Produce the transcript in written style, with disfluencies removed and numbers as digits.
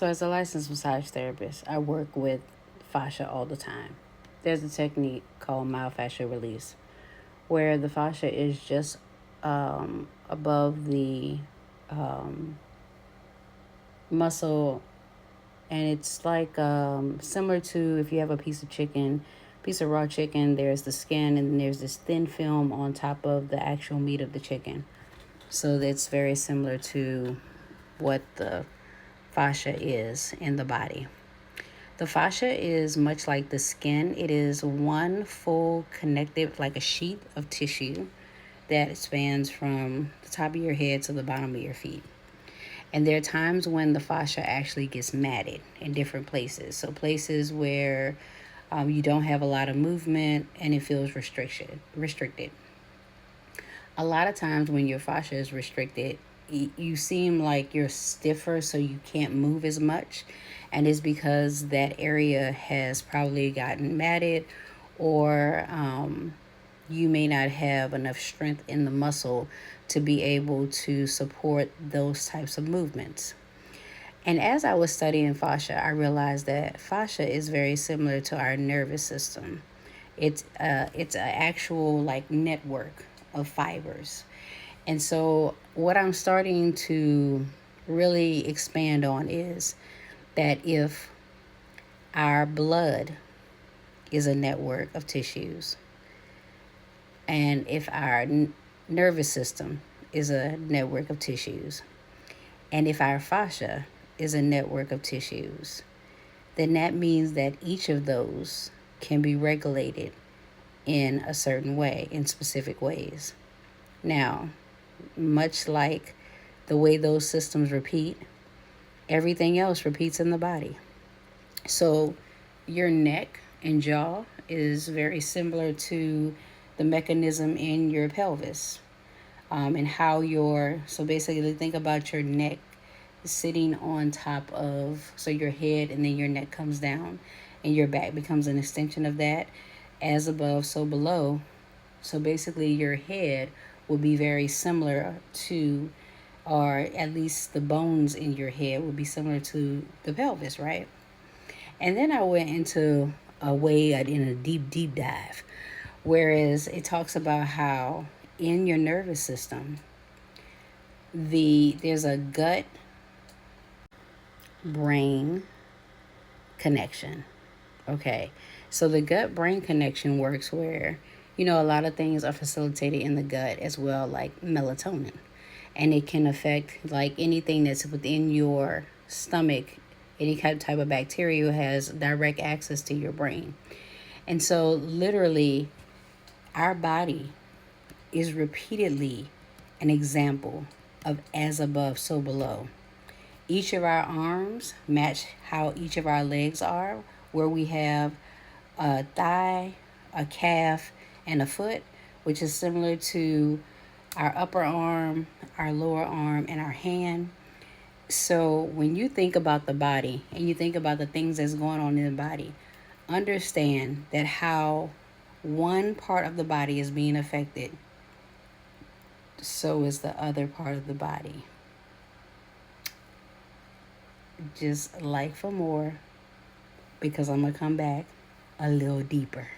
So, as a licensed massage therapist, I work with fascia all the time. There's a technique called myofascial release, where the fascia is just above the um, muscle, and it's like similar to if you have a piece of raw chicken. There's the skin, and then there's this thin film on top of the actual meat of the chicken. So that's very similar to what the fascia is in the body. The fascia is much like the skin. It is one full connected, like a sheet of tissue that spans from the top of your head to the bottom of your feet. And there are times when the fascia actually gets matted in different places. So places where you don't have a lot of movement and it feels restricted. A lot of times when your fascia is restricted, you seem like you're stiffer, so you can't move as much. And it's because that area has probably gotten matted, or you may not have enough strength in the muscle to be able to support those types of movements. And as I was studying fascia, I realized that fascia is very similar to our nervous system. It's an actual like network of fibers. And so what I'm starting to really expand on is that if our blood is a network of tissues, and if our nervous system is a network of tissues, and if our fascia is a network of tissues, then that means that each of those can be regulated in a certain way, in specific ways. Now, much like the way those systems repeat, everything else repeats in the body. So, your neck and jaw is very similar to the mechanism in your pelvis, and how so basically think about your neck sitting on top of, so your head and then your neck comes down and your back becomes an extension of that, as above so below. So basically your head will be very similar to, or at least the bones in your head will be similar to the pelvis, right? And then I went into in a deep dive, whereas it talks about how in your nervous system, there's a gut brain connection. Okay. So the gut brain connection works where, a lot of things are facilitated in the gut as well, like melatonin. And it can affect like anything that's within your stomach. Any kind of type of bacteria has direct access to your brain. And so literally our body is repeatedly an example of as above, so below. Each of our arms match how each of our legs are, where we have a thigh, a calf, and a foot, which is similar to our upper arm, our lower arm, and our hand. So when you think about the body and you think about the things that's going on in the body, understand that how one part of the body is being affected, so is the other part of the body. Just like for more, because I'm going to come back a little deeper.